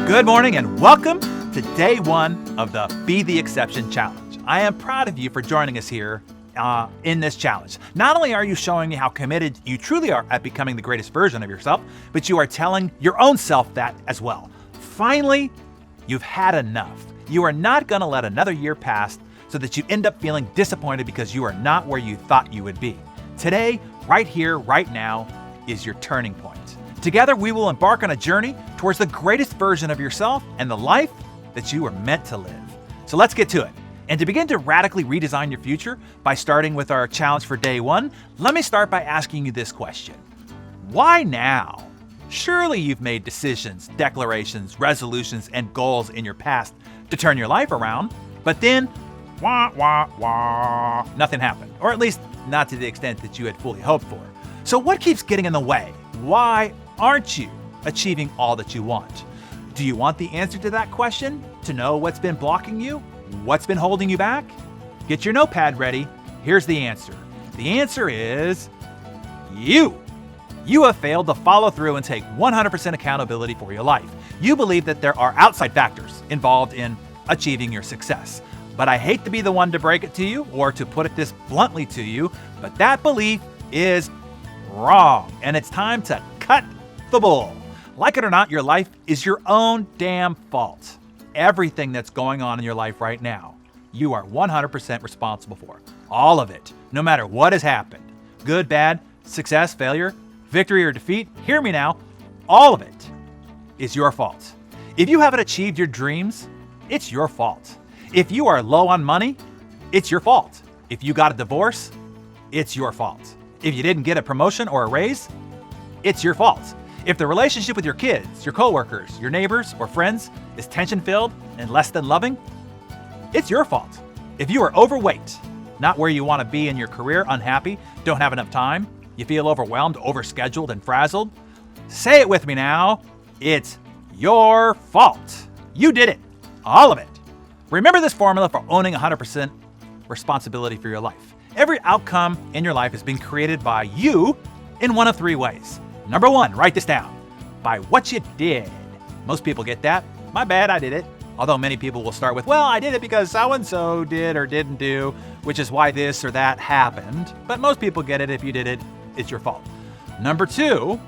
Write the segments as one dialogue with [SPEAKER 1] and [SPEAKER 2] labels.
[SPEAKER 1] Good morning and welcome to day one of the Be the Exception Challenge. I am proud of you for joining us here in this challenge. Not only are you showing me how committed you truly are at becoming the greatest version of yourself, but you are telling your own self that as well. Finally, you've had enough. You are not going to let another year pass so that you end up feeling disappointed because you are not where you thought you would be. Today, right here, right now, is your turning point. Together, we will embark on a journey towards the greatest version of yourself and the life that you were meant to live. So let's get to it. And to begin to radically redesign your future by starting with our challenge for day one, let me start by asking you this question. Why now? Surely you've made decisions, declarations, resolutions, and goals in your past to turn your life around, but then, nothing happened, or at least not to the extent that you had fully hoped for. So what keeps getting in the way? Why aren't you achieving all that you want? Do you want the answer to that question? To know what's been blocking you? What's been holding you back? Get your notepad ready. Here's the answer. The answer is you. You have failed to follow through and take 100% accountability for your life. You believe that there are outside factors involved in achieving your success. But I hate to be the one to break it to you or to put it this bluntly to you, but that belief is wrong. And it's time to cut the bull. Like it or not, your life is your own damn fault. Everything that's going on in your life right now, you are 100% responsible for. All of it, no matter what has happened. Good, bad, success, failure, victory or defeat, hear me now, all of it is your fault. If you haven't achieved your dreams, it's your fault. If you are low on money, it's your fault. If you got a divorce, it's your fault. If you didn't get a promotion or a raise, it's your fault. If the relationship with your kids, your coworkers, your neighbors, or friends is tension-filled and less than loving, it's your fault. If you are overweight, not where you want to be in your career, unhappy, don't have enough time, you feel overwhelmed, overscheduled, and frazzled, say it with me now, it's your fault. You did it. All of it. Remember this formula for owning 100% responsibility for your life. Every outcome in your life is being created by you in one of three ways. Number one, write this down. By what you did. Most people get that. My bad, I did it. Although many people will start with, well, I did it because so-and-so did or didn't do, which is why this or that happened. But most people get it. If you did it, it's your fault. Number two,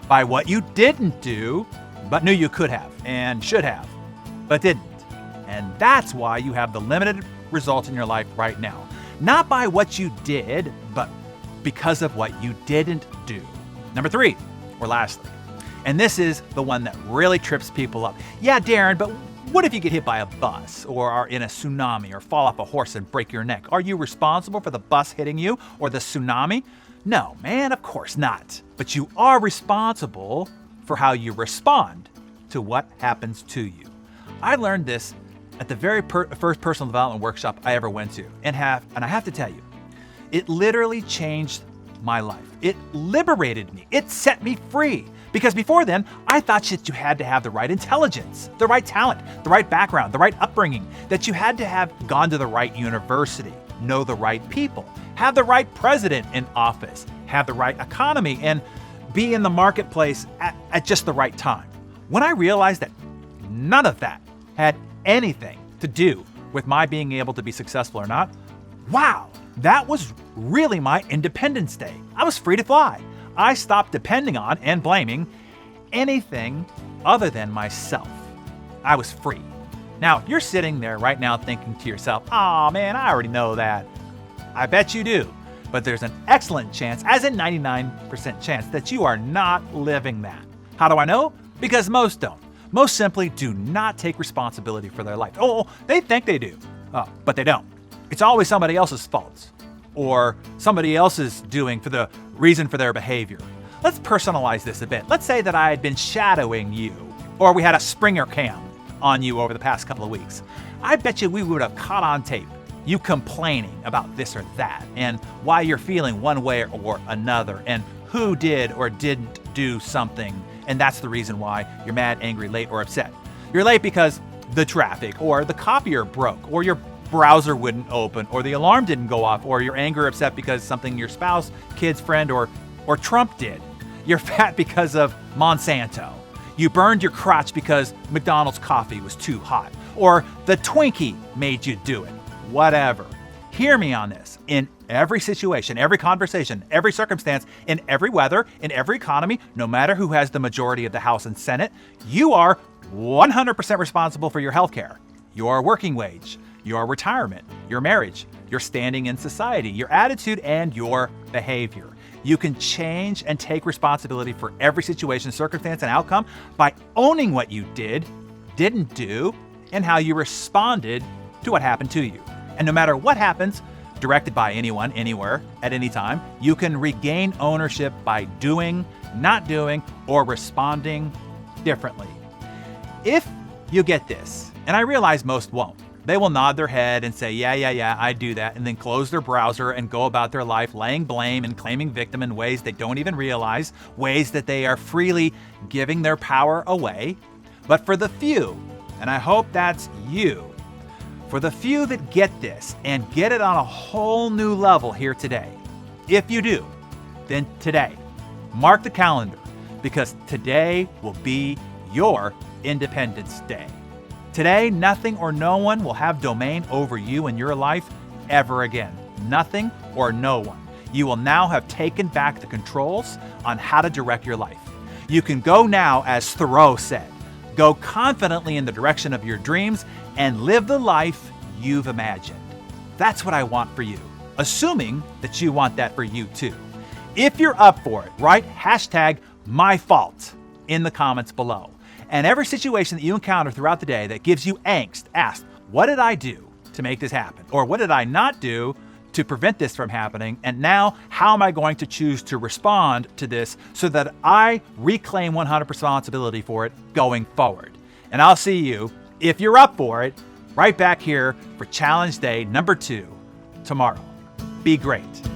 [SPEAKER 1] by what you didn't do, but knew you could have and should have, but didn't. And that's why you have the limited results in your life right now. Not by what you did, but because of what you didn't do. Number three, or lastly, and this is the one that really trips people up. Yeah, Darren, but what if you get hit by a bus or are in a tsunami or fall off a horse and break your neck? Are you responsible for the bus hitting you or the tsunami? No, man, of course not. But you are responsible for how you respond to what happens to you. I learned this at the very first personal development workshop I ever went to, and I have to tell you, it literally changed my life. It liberated me. It set me free. Because before then, I thought that you had to have the right intelligence, the right talent, the right background, the right upbringing, that you had to have gone to the right university, know the right people, have the right president in office, have the right economy, and be in the marketplace at just the right time. When I realized that none of that had anything to do with my being able to be successful or not, wow, that was really my Independence Day. I was free to fly. I stopped depending on and blaming anything other than myself. I was free. Now, you're sitting there right now thinking to yourself, oh man, I already know that. I bet you do. But there's an excellent chance, as in 99% chance, that you are not living that. How do I know? Because most don't. Most simply do not take responsibility for their life. Oh, they think they do, but they don't. It's always somebody else's fault or somebody else's doing for the reason for their behavior. Let's personalize this a bit. Let's say that I had been shadowing you, or we had a Springer cam on you over the past couple of weeks. I bet you we would have caught on tape you complaining about this or that and why you're feeling one way or another and who did or didn't do something, and that's the reason why you're mad, angry, late, or upset. You're late because the traffic or the copier broke or your browser wouldn't open or the alarm didn't go off or you're angry or upset because something your spouse, kid's friend, or Trump did. You're fat because of Monsanto. You burned your crotch because McDonald's coffee was too hot, or the Twinkie made you do it. Whatever. Hear me on this. In every situation, every conversation, every circumstance, in every weather, in every economy, no matter who has the majority of the House and Senate, you are 100% responsible for your health care, your working wage, your retirement, your marriage, your standing in society, your attitude, and your behavior. You can change and take responsibility for every situation, circumstance, and outcome by owning what you did, didn't do, and how you responded to what happened to you. And no matter what happens, directed by anyone, anywhere, at any time, you can regain ownership by doing, not doing, or responding differently. If you get this, and I realize most won't, they will nod their head and say, yeah, I do that, and then close their browser and go about their life laying blame and claiming victim in ways they don't even realize, ways that they are freely giving their power away. But for the few, and I hope that's you, for the few that get this and get it on a whole new level here today, if you do, then today, mark the calendar, because today will be your Independence Day. Today, nothing or no one will have domain over you and your life ever again. Nothing or no one. You will now have taken back the controls on how to direct your life. You can go now, as Thoreau said, go confidently in the direction of your dreams and live the life you've imagined. That's what I want for you, assuming that you want that for you too. If you're up for it, write #myfault in the comments below. And every situation that you encounter throughout the day that gives you angst, ask, what did I do to make this happen? Or what did I not do to prevent this from happening? And now, how am I going to choose to respond to this so that I reclaim 100% responsibility for it going forward? And I'll see you, if you're up for it, right back here for Challenge Day number 2 tomorrow. Be great.